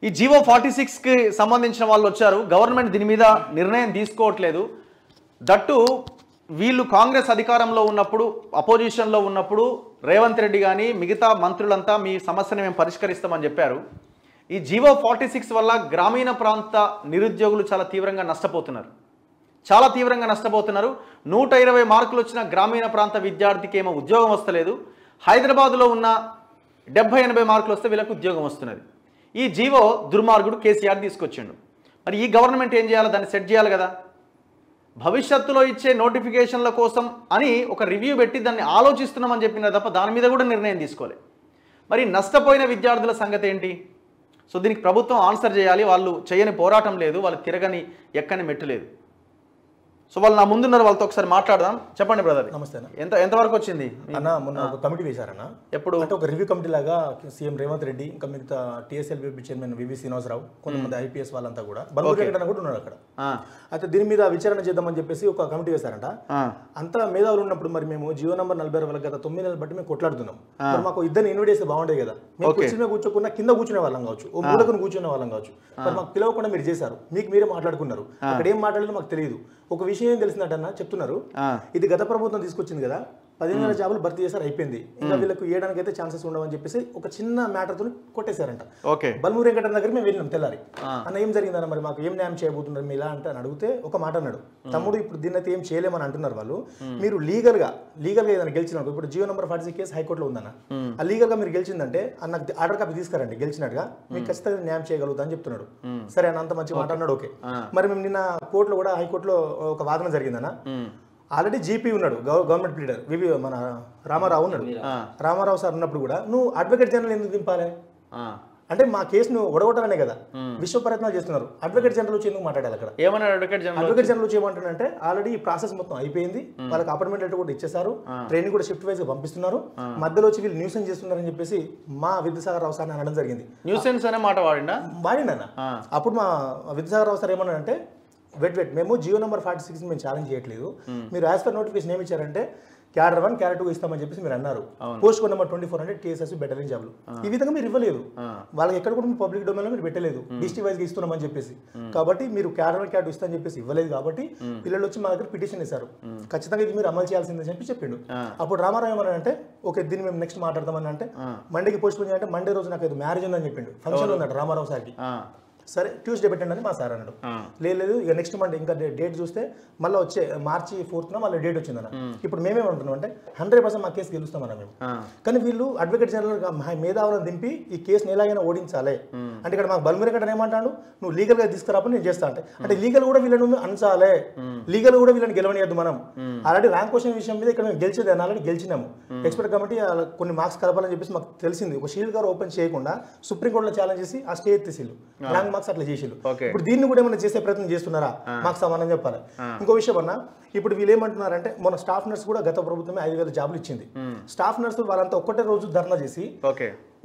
ఈ జీవో 46కి సంబంధించిన వాళ్ళు వచ్చారు. గవర్నమెంట్ దీని మీద నిర్ణయం తీసుకోవట్లేదు. దట్టు వీళ్ళు కాంగ్రెస్ అధికారంలో ఉన్నప్పుడు, అపోజిషన్లో ఉన్నప్పుడు రేవంత్ రెడ్డి కానీ మిగతా మంత్రులంతా మీ సమస్యను మేము పరిష్కరిస్తామని చెప్పారు. ఈ జీవో 46 వల్ల గ్రామీణ ప్రాంత నిరుద్యోగులు చాలా తీవ్రంగా నష్టపోతున్నారు. 120 మార్కులు వచ్చిన గ్రామీణ ప్రాంత విద్యార్థికి ఏమో ఉద్యోగం వస్తలేదు. హైదరాబాద్లో ఉన్న 70-80 మార్కులు వస్తే వీళ్ళకి ఉద్యోగం వస్తున్నది. ఈ జీవో దుర్మార్గుడు కేసీఆర్ తీసుకొచ్చిండు. మరి ఈ గవర్నమెంట్ ఏం చేయాలి? దాన్ని సెట్ చేయాలి కదా. భవిష్యత్తులో ఇచ్చే నోటిఫికేషన్ల కోసం అని ఒక రివ్యూ పెట్టి దాన్ని ఆలోచిస్తున్నామని చెప్పిన తప్ప దాని మీద కూడా నిర్ణయం తీసుకోలే. మరి నష్టపోయిన విద్యార్థుల సంగతి ఏంటి? సో దీనికి ప్రభుత్వం ఆన్సర్ చేయాలి. వాళ్ళు చేయని పోరాటం లేదు, వాళ్ళు తిరగని ఎక్కని మెట్టు లేదు. సో వాళ్ళు నా ముందున్నారు, వాళ్ళతో ఒకసారి మాట్లాడదాం. చెప్పండి బ్రదర్. నమస్తే అన్న. ఎంతవరకు వచ్చింది అన్న? మొన్న ఒక కమిటీ వేశారన్న. ఎప్పుడు? అంటే ఒక రివ్యూ కమిటీ లాగా సీఎం రేవంత్ రెడ్డి, ఇంకా మిగతా టీఎస్ఎల్బీ చైర్మన్ వివి శ్రీనివాసరావు, కొంతమంది ఐపీఎస్ వాళ్ళంతా కూడా బంధు వెంకటన్న కూడా ఉన్నారు అక్కడ. అయితే దీని మీద విచారణ చేద్దామని చెప్పేసి ఒక కమిటీ వేశారంట. అంతా మేధావులు ఉన్నప్పుడు మరి మేము జియో నంబర్ 46 వాళ్ళకి గత 9 నెలలు బట్టి మేము కొట్లాడుతున్నాం. మరి మాకు ఇద్దరిని ఇన్వైట్ చేస్తే బాగుండే కదా. మేము కుర్చీ మీద కూర్చోకుండా కింద కూర్చునే వాళ్ళం కావచ్చు, ఓ మూలకుని కూర్చునే వాళ్ళం కావచ్చు. మరి మాకు పిలవకుండా మీరు చేశారు, మీకు మీరే మాట్లాడుకున్నారు. అక్కడ ఏం మాట్లాడాలో మాకు తెలియదు. ఒక విషయం ఏం తెలిసిందటన్నా చెప్తున్నారు, ఇది గత ప్రభుత్వం తీసుకొచ్చింది కదా, 15,000 జాబులు భర్తీ చేశారు, అయిపోయింది, ఇంకా వీళ్ళకు వేయడానికి అయితే ఛాన్సెస్ ఉండవని చెప్పేసి ఒక చిన్న మ్యాటర్తో కొట్టేశారంట. బల్మూరి వెంకటన్న దగ్గర మేము వెళ్ళినాం తెల్లారి. అన్న ఏం జరిగిందన్న, మరి మాకు ఏం న్యాయం చేయబోతున్నారు మీరు ఇలా అంటే అని అడిగితే ఒక మాట అన్నాడు, తమ్ముడు ఇప్పుడు దీన్ని అయితే ఏం చేయలేమని అంటున్నారు వాళ్ళు, మీరు లీగల్ గా ఏదైనా గెలిచినారు. ఇప్పుడు జియో నంబర్ 46 కేసు హైకోర్టులో ఉందన్న, ఆ లీగల్ గా మీరు గెలిచిందంటే నాకు ఆర్డర్ కాపీ తీసుకురండి, గెలిచినట్టుగా మీకు ఖచ్చితంగా న్యాయం చేయగలుగుతా అని చెప్తున్నాడు. సరే అన్న, అంత మంచి మాట అన్నాడు. ఓకే, మరి మేము నిన్న కోర్టులో కూడా హైకోర్టులో ఒక వాదన జరిగిందన్న. ఆల్రెడీ జీపీ ఉన్నాడు, గవర్నమెంట్ ప్లీడర్ మన రామారావు ఉన్నాడు. రామారావు సార్ ఉన్నప్పుడు కూడా నువ్వు అడ్వకేట్ జనరల్ ఎందుకు దింపాలి అంటే మా కేసును ఒడగొట్టాలనే కదా విశ్వ ప్రయత్నాలు చేస్తున్నారు. అడ్వకేట్ జనరల్ వచ్చి ఎందుకు మాట్లాడాలి అక్కడ? ఏమన్నా అడ్వకేట్ జనరల్ వచ్చి ఏమంటాడంటే ఆల్రెడీ ఈ ప్రాసెస్ మొత్తం అయిపోయింది, వాళ్ళకి అపాయింట్మెంట్ లెటర్ కూడా ఇచ్చేసారు, ట్రైనింగ్ కూడా షిఫ్ట్ వైజ్ పంపిస్తున్నారు, మధ్యలో వచ్చి వీళ్ళు న్యూసెన్స్ చేస్తున్నారని చెప్పేసి మా విద్యాసాగర్ రావు సార్ అనడం జరిగింది. న్యూసెన్స్ అనే మాట వాడినా అప్పుడు మా విద్యాసాగర్ రావు సార్ ఏమన్నాడంటే, వెయిట్ మేము జియో నెంబర్ 46 మేము ఛాలెంజ్ చేయట్లేదు, మీరు యాజ్ పర్ నోటిఫికేషన్ ఏమి ఇచ్చారంటే క్యాడర్ 1 క్యాడర్ 2 ఇస్తామని చెప్పేసి మీరు అన్నారు. Post code number 2400 TSS bettering జాబ్లు ఈ విధంగా మీరు ఇవ్వలేదు, వాళ్ళకి ఎక్కడ కూడా పబ్లిక్ డొమైన్ లో మీరు పెట్టలేదు, డిస్ట్రిక్ట్ వైజ్ గా ఇస్తున్నామని చెప్పేసి. కాబట్టి మీరు క్యాడర్ 1 క్యాడర్ 2 ఇస్తామని చెప్పేసి ఇవ్వలేదు, కాబట్టి పిల్లలు వచ్చి మా దగ్గర పిటిషన్ ఇస్తారు, ఖచ్చితంగా ఇది మీరు అమలు చేయాల్సిందని చెప్పి చెప్పిండు. అప్పుడు రామారావు ఏమన్నా అంటే ఓకే దీన్ని మేము నెక్స్ట్ మాట్లాడతామని అంటే మండేకి పోస్ట్ పోన్ చేయాలంటే మండే రోజు నాకు మ్యారేజ్ ఉందని చెప్పిండు, ఫంక్షన్ ఉందట రామారావు సార్కి. సరే ట్యూస్డే పెట్టండి అని మా సార్ అన్నాడు. లేదు ఇక నెక్స్ట్ మండే ఇంకా డేట్ చూస్తే మళ్ళీ వచ్చే మార్చి 4th మళ్ళీ డేట్ వచ్చిందన్న. ఇప్పుడు మేమేమంటున్నాం అంటే 100% మా కేసు గెలుస్తామన్నా మేము. కానీ వీళ్ళు అడ్వకేట్ జనరల్ మేధావులను దింపి ఈ కేసుని ఎలాగైనా ఓడించాలి అంటే ఇక్కడ మాకు బల్మూరి వెంకటన్న ఏమంటాడు, నువ్వు లీగల్ గా తీసుకురాపని నేను చేస్తా అంటే లీగల్ కూడా వీళ్ళని అంచాలే, లీగల్ కూడా వీళ్ళని గెలవనియద్దు మనం. ఆల్రెడీ ర్యాంక్ క్వశ్చన్ విషయం మీద ఇక్కడ మేము గెలిచేది ఆల్రెడీ గెలిచినాము. ఎక్స్పర్ట్ కమిటీ కొన్ని మార్క్స్ కలపాలని చెప్పేసి మాకు తెలిసింది, ఒక షీల్డ్ గారు ఓపెన్ చేయకుండా సుప్రీంకోర్టులో ఛాలెంజ్ చేసి ఆ స్టే ఎత్తేసిల్లు, ర్యాంక్ మార్క్స్ అట్లా చేసిల్లు. ఇప్పుడు దీన్ని కూడా ఏమైనా చేసే ప్రయత్నం చేస్తున్నారా? మాకు సమానం చెప్పాలి. ఇంకో విషయం అన్నా, ఇప్పుడు వీళ్ళు ఏమంటున్నారంటే మన స్టాఫ్ నర్స్ కూడా గత ప్రభుత్వమే 5,000 జాబులు ఇచ్చింది. స్టాఫ్ నర్సులు వాళ్ళంతా ఒక్కటే రోజు ధర్నా చేసి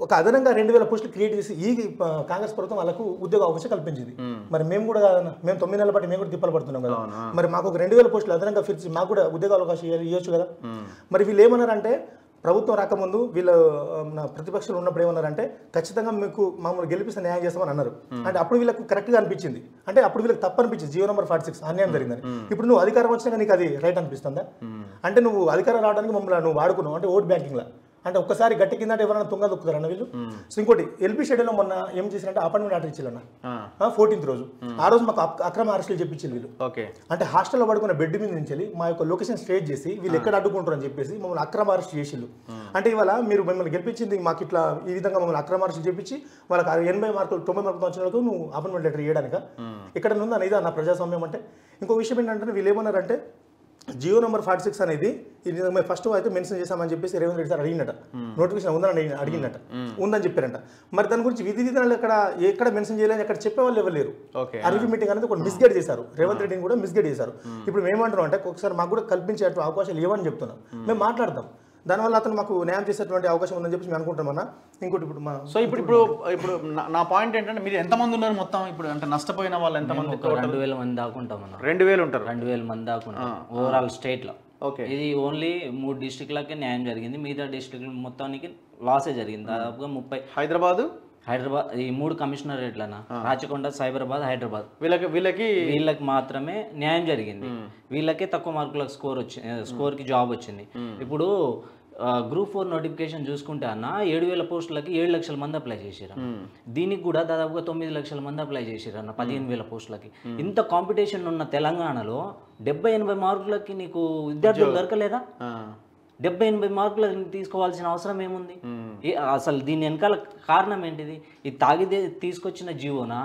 ఒక అదనంగా 2,000 పోస్టులు క్రియేట్ చేసి ఈ కాంగ్రెస్ ప్రభుత్వం వాళ్ళకు ఉద్యోగ అవకాశం కల్పించింది. మరి మేము కూడా 9 నెలల పాటు మేము కూడా తిప్పలు పడుతున్నాం కదా, మరి మాకు ఒక 2,000 పోస్టులు అదనంగా ఫిక్స్ మాకు కూడా ఉద్యోగ అవకాశం ఇవ్వచ్చు కదా. మరి వీళ్ళు ఏమన్నారంటే ప్రభుత్వం రాకముందు వీళ్ళు ప్రతిపక్షాలు ఉన్నప్పుడు ఏమన్నారంటే ఖచ్చితంగా మీకు మమ్మల్ని గెలిపిస్తే న్యాయం చేస్తామని అన్నారు. అంటే అప్పుడు వీళ్ళకి కరెక్ట్గా అనిపించింది, అంటే అప్పుడు వీళ్ళకి తప్పు అనిపించింది జియో నెంబర్ 46 అన్యాయం జరిగిందని. ఇప్పుడు నువ్వు అధికారం వచ్చినాక నీకు అది రైట్ అనిపిస్తుందా? అంటే నువ్వు అధికారం రావడానికి మమ్మల్ని నువ్వు వాడుకున్నావు అంటే ఓట్ బ్యాంకింగ్లా, అంటే ఒక్కసారి గట్టి కింద ఎవరైనా తుంగ దొక్కుతారన్న వీళ్ళు. సో ఇంకోటి ఎల్బీ షెడ్యూల్లో మొన్న ఏం చేసినట్టే అపాయింట్మెంట్ ఆర్డర్ ఇచ్చిల్లన్న 14th రోజు. ఆ రోజు మాకు అక్రమ అరెస్టులు చెప్పించారు వీళ్ళు. అంటే హాస్టల్లో పడుకున్న బెడ్ మీద నుంచి మా యొక్క లొకేషన్ స్ట్రేట్ చేసి వీళ్ళు ఎక్కడ అడ్డుకుంటారు అని చెప్పేసి మమ్మల్ని అక్రమ అరెస్ట్ చేసిళ్ళు. అంటే ఇవాళ మీరు మిమ్మల్ని గెలిపించింది మాకు ఇట్లా ఈ విధంగా మమ్మల్ని అక్రమ అరెస్టులు చెప్పించి వాళ్ళకి 80 మార్కులు 90 మార్కులు వచ్చిన వాళ్ళకు నువ్వు అపాయింట్మెంట్ లెటర్ ఇవ్వడానిక ఇక్కడ ఉందా ఇదా నా ప్రజాస్వామ్యం అంటే? ఇంకో విషయం ఏంటంటే వీళ్ళు ఏమన్నారంటే జియో నెంబర్ 46 అనేది ఇది మేము ఫస్ట్ అయితే మెన్షన్ చేసామని చెప్పేసి రేవంత్ రెడ్డి సార్ అడిగినట, నోటిఫికేషన్ ఉందని అడిగినట్ట, ఉందని చెప్పారంట. మరి దాని గురించి విధి విధానాలు ఎక్కడ మెన్షన్ చేయలేని అక్కడ చెప్పేవాళ్ళు ఎవరు లేరు. ఆ రివ్యూ మీటింగ్ అనేది ఒక మిస్గైడ్ చేశారు, రేవంత్ రెడ్డిని కూడా మిస్గైడ్ చేశారు. ఇప్పుడు మేము ఏమంటున్నాం అంటే ఒకసారి మాకు కూడా కల్పించే అవకాశాలు ఇవ్వని చెప్తున్నాం, మేము మాట్లాడతాం, దానివల్ల అతను మాకు న్యాయం చేసేటువంటి అవకాశం ఉందని చెప్పి మేము అనుకుంటామన్నా. ఇంకోటి ఇప్పుడు సో ఇప్పుడు నా పాయింట్ ఏంటంటే మీరు ఎంతమంది ఉన్నారు మొత్తం ఇప్పుడు అంటే నష్టపోయిన వాళ్ళు ఎంతమంది? 2,000 మంది దాకా ఉంటాం. 2,000 ఉంటారు. 2,000 మంది దాకా ఉంటాం ఓవరాల్ స్టేట్ లో. ఇది ఓన్లీ 3 డిస్ట్రిక్ట్లకే న్యాయం జరిగింది, మిగతా డిస్ట్రిక్ట్ మొత్తానికి లాసే జరిగింది. దాదాపుగా 30 హైదరాబాద్ హైదరాబాద్ ఈ 3 కమిషనరేట్లనా రాచకొండ, సైబరాబాద్, హైదరాబాద్ వీళ్ళకి మాత్రమే న్యాయం జరిగింది. వీళ్ళకే తక్కువ మార్కులకు స్కోర్కి జాబ్ వచ్చింది. ఇప్పుడు గ్రూప్ 4 నోటిఫికేషన్ చూసుకుంటే అన్న 7,000 పోస్టులకి 7 లక్షల మంది అప్లై చేశారు. దీనికి కూడా దాదాపుగా 9 లక్షల మంది అప్లై చేశారు అన్న 15,000 పోస్టులకి. ఇంత కాంపిటీషన్ ఉన్న తెలంగాణలో 70-80 మార్కులకి నీకు విద్యార్థులు దొరకలేదా? 70-80 మార్కులు తీసుకోవాల్సిన అవసరం ఏముంది? అసలు దీని వెనకాల కారణం ఏంటిది? ఈ తాగి తీసుకొచ్చిన జీవోనా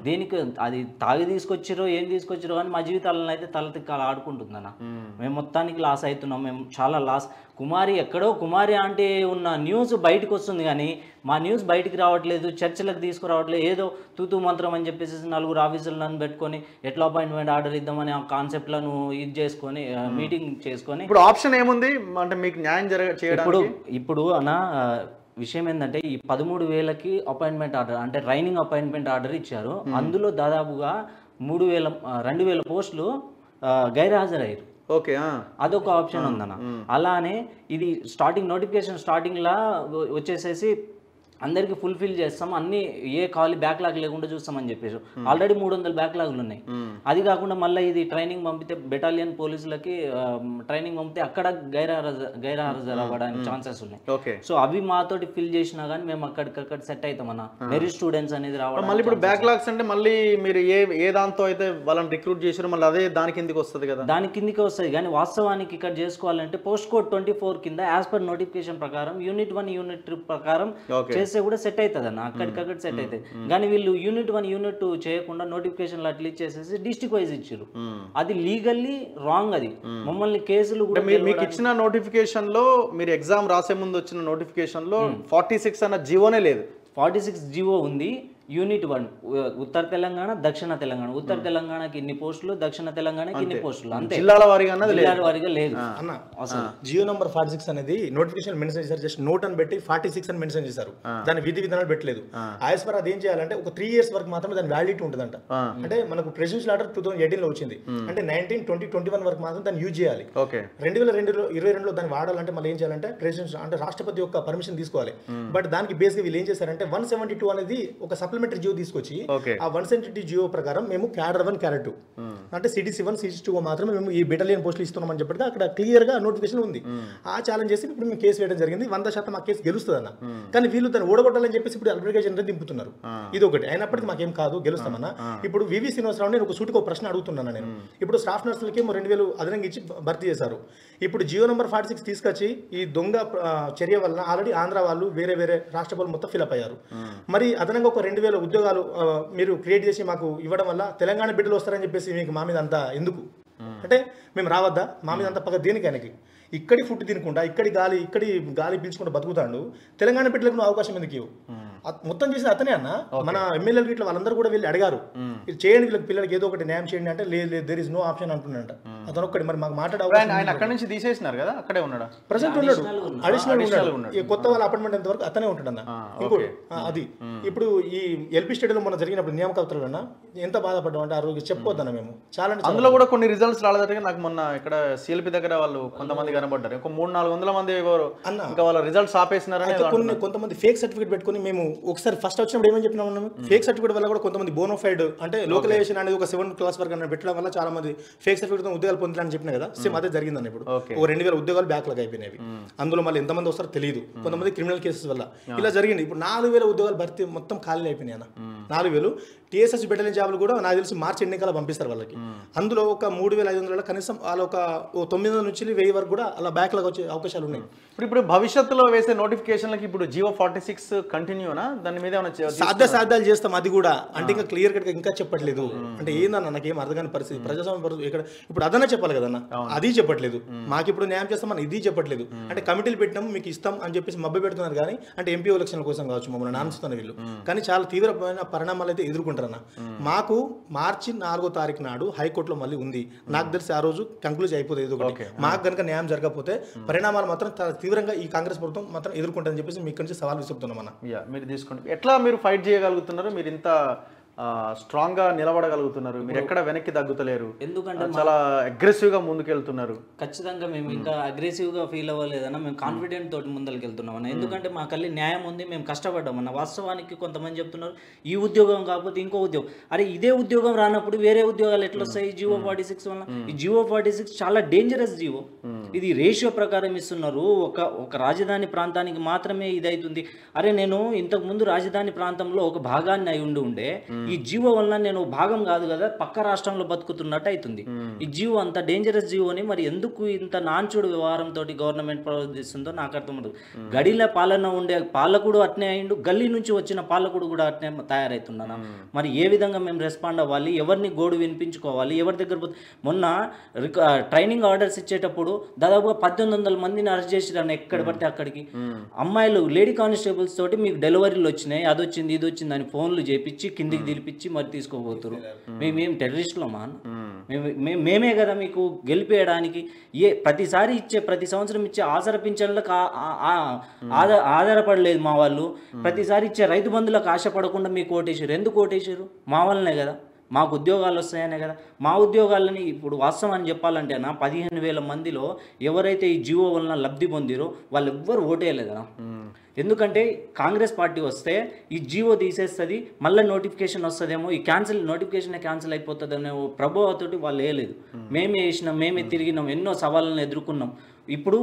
దేనికి? అది తాగి తీసుకొచ్చిరో ఏం తీసుకొచ్చిరో కానీ మా జీవితాలను అయితే తలతిక్కాలు ఆడుకుంటుందన్న. మేము మొత్తానికి లాస్ అవుతున్నాం. మేము చాలా లాస్. కుమారి ఆంటీ ఉన్న న్యూస్ బయటకు వస్తుంది కానీ మా న్యూస్ బయటికి రావట్లేదు, చర్చలకు తీసుకురావట్లేదు. ఏదో తూతూ మంత్రం అని చెప్పేసి 4 ఆఫీసర్లను పెట్టుకొని ఎట్లా అపాయింట్మెంట్ ఆర్డర్ ఇద్దామని ఆ కాన్సెప్ట్లను ఇది చేసుకొని మీటింగ్ చేసుకొని ఇప్పుడు ఆప్షన్ ఏముంది అంటే మీకు న్యాయం చేయడానికి? ఇప్పుడు అన్న విషయం ఏంటంటే ఈ 13,000కి అపాయింట్మెంట్ ఆర్డర్ అంటే ట్రైనింగ్ అపాయింట్మెంట్ ఆర్డర్ ఇచ్చారు. అందులో దాదాపుగా 2,000 పోస్టులు గైర్హాజరయ్యారు. ఓకే, అదొక ఆప్షన్ ఉందన్న. అలానే ఇది నోటిఫికేషన్ స్టార్టింగ్లా వచ్చేసేసి అందరికి ఫుల్ఫిల్ చేస్తాం, అన్ని ఏ ఖాళీ బ్యాక్లాగ్ లేకుండా చూస్తామని చెప్పేసి ఆల్రెడీ 300 బ్యాక్లాగ్లు ఉన్నాయి. అది కాకుండా మళ్ళీ ఇది ట్రైనింగ్ పంపితే బెటాలియన్ పోలీసులకి ట్రైనింగ్ పంపితే అక్కడ గైర్హాజరు అవ్వడానికి ఛాన్సెస్ ఉన్నాయి. సో అవి మాతోటి ఫిల్ చేసినా కానీ మేము అక్కడికక్కడ సెట్ అవుతామన్నా. మెరిట్ స్టూడెంట్స్ అనేది రావడం. మళ్ళీ ఇప్పుడు బ్యాక్లాగ్స్ అంటే మళ్ళీ మీరు ఏ దాంతో అయితే వాళ్ళని రిక్రూట్ చేసారో మళ్ళీ అదే దాని కిందకి వస్తుంది కదా? దాని కిందకి వస్తుంది. కానీ వాస్తవానికి ఇక్కడ చేసుకోవాలంటే పోస్ట్ కోడ్ 24 కింద యాజ్ పర్ నోటిఫికేషన్ ప్రకారం యూనిట్ 1 యూనిట్ 2 ప్రకారం కూడా సెట్ అవుతుంది అన్న, అక్కడికక్కడ సెట్ అవుతుంది. కానీ వీళ్ళు యూనిట్ 1 యూనిట్ 2 చేయకుండా నోటిఫికేషన్లు అట్లా ఇచ్చేసేసి డిస్ట్రిక్ట్ వైజ్ ఇచ్చారు. అది లీగల్లీ రాంగ్. అది మమ్మల్ని కేసులు కూడా మీకు ఇచ్చిన నోటిఫికేషన్ లో మీరు ఎగ్జామ్ రాసే ముందు వచ్చిన నోటిఫికేషన్ లో 46 అన్న జీవోనే లేదు. 46 జీవో ఉంది. యూనిట్ 1 ఉత్తర తెలంగాణ, దక్షిణ తెలంగాణ. ఉత్తర తెలంగాణకి ఇన్ని పోస్టులు, దక్షిణ తెలంగాణకి ఇన్ని పోస్టులు, అంతే. జిల్లాల వారీగా లేదు అన్న. అసలు జియో నంబర్ 46 అనేది నోటిఫికేషన్ మెన్షన్ చేశారు. జస్ట్ నోట్ అని పెట్టి 46 అని మెన్షన్ చేశారు. దాని విధి విధానాలు పెట్టలేదు. యాజ్ పర్ అది ఏం చేయాలంటే ఒక 3 years వరకు మాత్రమే దాని వ్యాలిడిటీ ఉంటుందంట. అంటే మనకు ప్రెసిడెన్షియల్ ఆర్డర్ 2018 లో వచ్చింది. అంటే 19, 20, 21 వరకు మాత్రం దాన్ని యూజ్ చేయాలి. 2022లో దాన్ని వాడాలంటే మళ్ళీ ఏం చేయాలంటే ప్రెసిడెన్షియల్ అంటే రాష్ట్రపతి యొక్క పర్మిషన్ తీసుకోవాలి. బట్ దానికి బేస్ గా వీళ్ళు ఏం చేశారంటే 172 అనేది ఒక సప్లిమెంటరీ జియో తీసుకొచ్చి ఆ 172 జియో ప్రకారం మేము క్యాడర్ 1 క్యాడర్ 2 అంటే సిడిసి 1 సిడిసి 2 మాత్రమే మేము ఈ బెటాలియన్ పోస్టులు ఇస్తున్నామని చెప్పి అక్కడ క్లియర్ గా నోటిఫికేషన్ ఉంది. ఆ ఛాలెంజ్ చేసి ఇప్పుడు మేము కేసు వేయడం జరిగింది. 100% ఆ కేసు గెలుస్తుంది అన్న. కానీ వీళ్ళు దాన్ని ఓడగొట్టాలని చెప్పేసి ఇప్పుడు అప్లికేషన్ దింపుతున్నారు. ఇది ఒకటి అయినప్పటికీ మాకేం కాదు, గెలుస్తామన్నా. ఇప్పుడు వివి శ్రీనివాసరావు నేను ఒక సూటికి ఒక ప్రశ్న అడుగుతున్నాను నేను. ఇప్పుడు స్టాఫ్ నర్సులకి 2,000 అదనంగా ఇచ్చి భర్తీ చేశారు. ఇప్పుడు జియో నంబర్ 46 తీసుకొచ్చి ఈ దొంగ చర్య వల్ల ఆల్రెడీ ఆంధ్ర వాళ్ళు వేరే రాష్ట్ర వాళ్ళు మొత్తం ఫిల్ అప్ అయ్యారు. మరి అదనంగా ఒక 2,000 ఉద్యోగాలు మీరు క్రియేట్ చేసి మాకు ఇవ్వడం వల్ల తెలంగాణ బిడ్డలు వస్తారని చెప్పేసి మీకు మా మీద అంతా ఎందుకు అంటే మేము రావద్దా? మా మీద అంతా పక్క దేనికి? ఆయనకి ఇక్కడి ఫుడ్ తినకుండా ఇక్కడి గాలి పీల్చుకుంటూ బతుకుతాడు. తెలంగాణ బిడ్డలకు నువ్వు అవకాశం ఎందుకు ఇవ్వు? మొత్తం చేసేది అతనే అన్న. మన ఎమ్మెల్యేలు ఇట్లా వాళ్ళందరూ కూడా వెళ్ళి అడిగారు, ఇది చేయండి వీళ్ళకి పిల్లలకి ఏదో ఒకటి న్యాయం చేయండి అంటే లేదు దేర్ ఇస్ నో ఆప్షన్ అంటున్నాడు అతను. ఒక్కటి మరి మాకు మాట్లాడే ఆయన అక్కడ నుంచి తీసేసినారు కదా, అక్కడే ఉన్నాడు ప్రెసెంట్ ఉన్నాడు, అడిషనల్ ఉన్నాడు. ఈ కొత్త వాళ్ళ అపాయింట్మెంట్ ఎంత వరకు అతనే ఉంటాడు అన్న. ఇంకోటి అది ఇప్పుడు ఈ ఎల్పీ స్టేడియంలో మనం జరిగినప్పుడు నియామకాలు అన్న ఎంత బాధపడ్డాం అంటే ఆ రోజు చెప్పుకోవద్దన్న మేము చాలా. అందులో కూడా కొన్ని రిజల్ట్స్ రాలేదట. నాకు మొన్న ఇక్కడ సిఎల్పి దగ్గర వాళ్ళు కొంతమంది కనబడ్డారు. ఒక 300-400 మంది ఇంకా వాళ్ళ రిజల్ట్స్ ఆపేసినారని కొంతమంది ఫేక్ సర్టిఫికేట్ పెట్టుకుని మేము ఒకసారి ఫస్ట్ వచ్చినప్పుడు ఏమని చెప్పినాము, ఫేక్ సర్టిఫికేట్ వల్ల కూడా కొంతమంది బోనోఫైడ్ అంటే లోకలైజేషన్ అనేది ఒక 7th క్లాస్ వరకు అన్న పెట్టడం వల్ల చాలా మంది ఫేక్ సర్టిఫికేట్ ఉద్యోగాలు పొందాలని చెప్పిన కదా. సేమ్ అదే జరిగిందని. ఇప్పుడు ఒక 2,000 ఉద్యోగాలు బ్యాక్లాగ్ అయిపోయినాయి. అందులో మళ్ళీ ఎంతమంది వస్తారో తెలియదు. కొంతమంది క్రిమినల్ కేసెస్ వల్ల ఇలా జరిగింది. ఇప్పుడు 4,000 ఉద్యోగాలు భర్తీ మొత్తం ఖాళీ అయిపోయినాయి అన్న. 4,000 టీఎస్ఎస్ బెటాలియన్ జాబులు కూడా నాకు తెలిసి మార్చి ఎన్నికల పంపిస్తారు వాళ్ళకి. అందులో ఒక 3,500 కనీసం వాళ్ళ ఒక 900 నుంచి 1,000 వరకు కూడా అలా బ్యాక్లాగ్ వచ్చే అవకాశాలు ఉన్నాయి. ఇప్పుడు భవిష్యత్తులో వేసే నోటిఫికేషన్లకి ఇప్పుడు జియో 46 కంటిన్యూనా? దాని మీద సాధ్యాలు చేస్తాం. అది కూడా అంటే ఇంకా క్లియర్ కట్ ఇంకా చెప్పట్లేదు. అంటే ఏందన్న నాకేం అర్థం కాని పరిస్థితి. ప్రజాస్వామ్య పరిస్థితి ఇక్కడ ఇప్పుడు అదన్నా చెప్పాలి కదన్న, అది చెప్పట్లేదు. మాకు ఇప్పుడు న్యాయం చేస్తామని ఇది చెప్పట్లేదు. అంటే కమిటీలు పెట్టినాము మీకు ఇస్తాం అని చెప్పేసి మభ్య పెడుతున్నారు. కానీ అంటే ఎంపీ ఎలక్షన్ల కోసం కావచ్చు మమ్మల్ని నాన్స్తున్న వీళ్ళు. కానీ చాలా తీవ్రమైన పరిణామాలు అయితే ఎదుర్కొంటారన్న. మాకు మార్చి 4వ తారీఖు నాడు హైకోర్టులో మళ్ళీ ఉంది. నాకు తెలిసి ఆ రోజు కంక్లూజ్ అయిపోతుంది. ఇది ఒకటి మాకు కనుక న్యాయం జరగకపోతే పరిణామాలు మాత్రం తీవ్రంగా ఈ కాంగ్రెస్ ప్రభుత్వం మాత్రం ఎదుర్కొంటుందని చెప్పేసి మీ నుంచి సవాల్ విసురుతున్నాం అన్న. మీరు తీసుకోండి. ఎట్లా మీరు ఫైట్ చేయగలుగుతున్నారు? మీరు ఇంత స్ట్రాంగ్గా నిలబడగలుగుతున్నారు, మీరు ఎక్కడ వెనక్కి తగ్గుతలేరు, ఎందుకంటే చాలా అగ్రెసివ్గా ముందుకెళ్తున్నారు? ఖచ్చితంగా మేము ఇంకా అగ్రెసివ్గా ఫీల్ అవ్వలేదన్నా, మేము కాన్ఫిడెంట్ తోటి ముందరికి వెళ్తున్నాం అన్న. ఎందుకంటే మా కళ్ళి న్యాయం ఉంది, మేము కష్టపడ్డామన్న. వాస్తవానికి కొంతమంది చెప్తున్నారు ఈ ఉద్యోగం కాకపోతే ఇంకో ఉద్యోగం. అరే ఇదే ఉద్యోగం రానప్పుడు వేరే ఉద్యోగాలు ఎట్లా వస్తాయి? జియో 46 వల్ల. ఈ జియో 46 చాలా డేంజరస్ జియో. ఇది రేషియో ప్రకారం ఇస్తున్నారు. ఒక రాజధాని ప్రాంతానికి మాత్రమే ఇది అవుతుంది. అరే నేను ఇంతకు ముందు రాజధాని ప్రాంతంలో ఒక భాగాన్ని అయి ఉండే ఈ జియో వల్ల నేను భాగం కాదు కదా, పక్క రాష్ట్రంలో బతుకుతున్నట్టు అవుతుంది. ఈ జియో అంత డేంజరస్ జియోని మరి ఎందుకు ఇంత నాన్చుడు వ్యవహారంతో గవర్నమెంట్ ప్రవర్తిస్తుందో నాకు అర్థమవుతుంది. గడిల పాలన ఉండే పాలకుడు అట్నే అయిండు, గల్లీ నుంచి వచ్చిన పాలకుడు కూడా అట్నే తయారవుతున్నాను. మరి ఏ విధంగా మేము రెస్పాండ్ అవ్వాలి? ఎవరిని గోడు వినిపించుకోవాలి? ఎవరి దగ్గర మొన్న ట్రైనింగ్ ఆర్డర్స్ ఇచ్చేటప్పుడు దాదాపుగా 1800 మందిని అరెస్ట్ చేసిరన్న, ఎక్కడ పడితే అక్కడికి. అమ్మాయిలు లేడీ కానిస్టేబుల్స్ తోటి మీకు డెలివరీలు వచ్చినాయి, అది వచ్చింది ఇది వచ్చింది అని ఫోన్లు చేపించి కిందికి దిలిపించి మరి తీసుకోబోతున్నారు. మేమేం టెర్రరిస్టులమా? మేమే కదా మీకు గెలిపేయడానికి ప్రతి సంవత్సరం ఇచ్చే ఆసర పింఛన్లకు ఆధారపడలేదు మా వాళ్ళు. ప్రతిసారి ఇచ్చే రైతు బంధులకు ఆశపడకుండా మీకు ఓటేసారు. ఎందుకు ఓటేసారు? మా వల్లనే కదా, మాకు ఉద్యోగాలు వస్తాయనే కదా. మా ఉద్యోగాలని ఇప్పుడు వాస్తవం అని చెప్పాలంటే అన్న 15,000 మందిలో ఎవరైతే ఈ జియో వలన లబ్ధి పొందిరో వాళ్ళు ఎవ్వరు ఓటేయలేదన్నా. ఎందుకంటే కాంగ్రెస్ పార్టీ వస్తే ఈ జియో తీసేస్తుంది, మళ్ళీ నోటిఫికేషన్ వస్తుందేమో, ఈ నోటిఫికేషన్ క్యాన్సిల్ అయిపోతుందనే ప్రభావంతో వాళ్ళు వేయలేదు. మేమే వేసినాం, మేమే తిరిగినాం, ఎన్నో సవాళ్ళను ఎదుర్కొన్నాం. ఇప్పుడు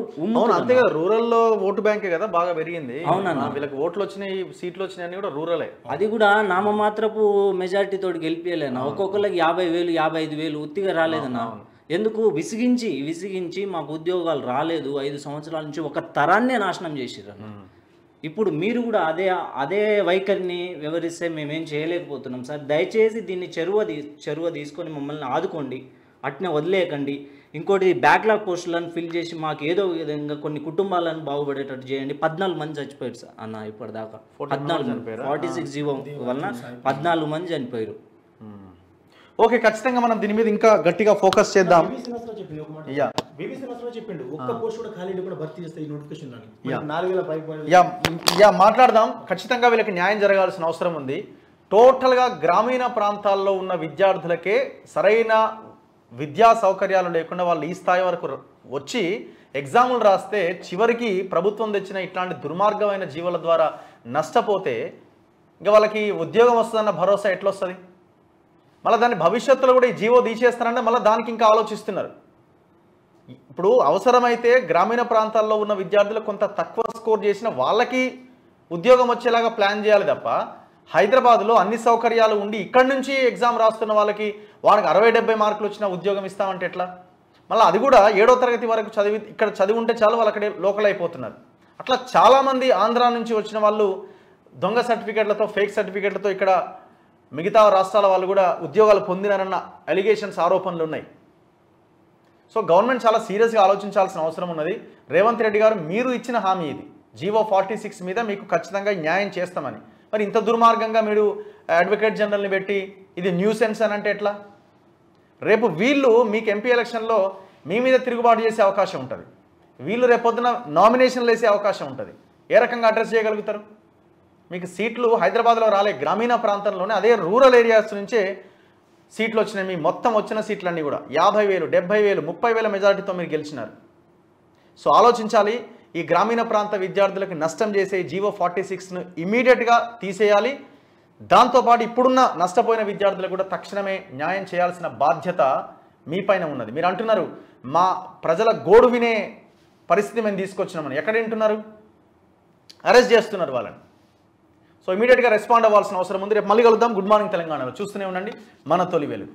అంతే కదా, రూరల్లో ఓటు బ్యాంకే కదా బాగా పెరిగింది. అవునన్నా, వీళ్ళకి ఓట్లు వచ్చినాయి, సీట్లు వచ్చినాయి కూడా రూరలే. అది కూడా నామమాత్రపు మెజారిటీ తోటి గెలిపియలేనా. ఒక్కొక్కరికి 50,000 55,000 ఉత్తిగా రాలేదన్నా. ఎందుకు? విసిగించి మాకు ఉద్యోగాలు రాలేదు, 5 సంవత్సరాల నుంచి ఒక తరాన్నే నాశనం చేసిర్రు. ఇప్పుడు మీరు కూడా అదే వైఖరిని వివరిస్తే మేమేం చేయలేకపోతున్నాం సార్. దయచేసి దీన్ని చెరువ తీసుకొని మమ్మల్ని ఆదుకోండి, అట్నే వదిలేయకండి. ఇంకోటి బ్యాక్లాగ్ పోస్టులను ఫిల్ చేసి మాకు ఏదో విధంగా కొన్ని కుటుంబాలను బాగుపడేటట్టు చేయండి. 14 మంది చచ్చిపోయారు సార్ అన్న ఇప్పటిదాకా. 46 జీవో వలన 14 మంది చనిపోయారు. ఓకే, ఖచ్చితంగా మనం దీని మీద ఇంకా గట్టిగా ఫోకస్ చేద్దాం. మాట్లాడదాం. ఖచ్చితంగా వీళ్ళకి న్యాయం జరగాల్సిన అవసరం ఉంది. టోటల్గా గ్రామీణ ప్రాంతాల్లో ఉన్న విద్యార్థులకే సరైన విద్యా సౌకర్యాలు లేకుండా వాళ్ళు ఈ స్థాయి వరకు వచ్చి ఎగ్జాములు రాస్తే చివరికి ప్రభుత్వం తెచ్చిన ఇట్లాంటి దుర్మార్గమైన జీవుల ద్వారా నష్టపోతే ఇంకా వాళ్ళకి ఉద్యోగం వస్తుందన్న భరోసా ఎట్లా వస్తుంది? మళ్ళీ దాన్ని భవిష్యత్తులో కూడా ఈ జీవో తీసేస్తారంటే మళ్ళీ దానికి ఇంకా ఆలోచిస్తున్నారు. ఇప్పుడు అవసరమైతే గ్రామీణ ప్రాంతాల్లో ఉన్న విద్యార్థులు కొంత తక్కువ స్కోర్ చేసిన వాళ్ళకి ఉద్యోగం వచ్చేలాగా ప్లాన్ చేయాలి తప్ప హైదరాబాద్లో అన్ని సౌకర్యాలు ఉండి ఇక్కడి నుంచి ఎగ్జామ్ రాస్తున్న వాళ్ళకి 60-70 మార్కులు వచ్చిన ఉద్యోగం ఇస్తామంటే ఎట్లా? మళ్ళీ అది కూడా 7వ తరగతి వరకు ఇక్కడ చదివి ఉంటే చాలు వాళ్ళు అక్కడే లోకల్ అయిపోతున్నారు. అట్లా చాలామంది ఆంధ్ర నుంచి వచ్చిన వాళ్ళు దొంగ సర్టిఫికేట్లతో, ఫేక్ సర్టిఫికేట్లతో ఇక్కడ మిగతా రాష్ట్రాల వాళ్ళు కూడా ఉద్యోగాలు పొందినారన్న అలిగేషన్స్, ఆరోపణలు ఉన్నాయి. సో గవర్నమెంట్ చాలా సీరియస్గా ఆలోచించాల్సిన అవసరం ఉన్నది. రేవంత్ రెడ్డి గారు మీరు ఇచ్చిన హామీ ఇది, జియో 46 మీద మీకు ఖచ్చితంగా న్యాయం చేస్తామని. మరి ఇంత దుర్మార్గంగా మీరు అడ్వకేట్ జనరల్ని పెట్టి ఇది న్యూసెన్స్ అని అంటే ఎట్లా? రేపు వీళ్ళు మీకు ఎంపీ ఎలక్షన్లో మీ మీద తిరుగుబాటు చేసే అవకాశం ఉంటుంది. వీళ్ళు రేపొద్దున నామినేషన్లు వేసే అవకాశం ఉంటుంది. ఏ రకంగా అడ్రస్ చేయగలుగుతారు? మీకు సీట్లు హైదరాబాద్లో రాలే, గ్రామీణ ప్రాంతంలోనే అదే రూరల్ ఏరియాస్ నుంచే సీట్లు వచ్చినాయి. మీ మొత్తం వచ్చిన సీట్లన్నీ కూడా 50,000, 70,000, 30,000 మెజారిటీతో మీరు గెలిచినారు. సో ఆలోచించాలి. ఈ గ్రామీణ ప్రాంత విద్యార్థులకు నష్టం చేసే జియో 46ను ఇమీడియట్గా తీసేయాలి. దాంతోపాటు ఇప్పుడున్న నష్టపోయిన విద్యార్థులకు కూడా తక్షణమే న్యాయం చేయాల్సిన బాధ్యత మీ పైన ఉన్నది. మీరు అంటున్నారు మా ప్రజల గోడు వినే పరిస్థితి మేము తీసుకొచ్చినామని. ఎక్కడ వింటున్నారు? అరెస్ట్ చేస్తున్నారు వాళ్ళని. సో ఇమీడియట్గా రెస్పాండ్ అవ్వాల్సిన అవసరం ఉంది. రేపు మళ్ళీ కలుద్దాం. గుడ్ మార్నింగ్ తెలంగాణలో చూస్తూనే ఉండండి మన తొలి వెలుగు.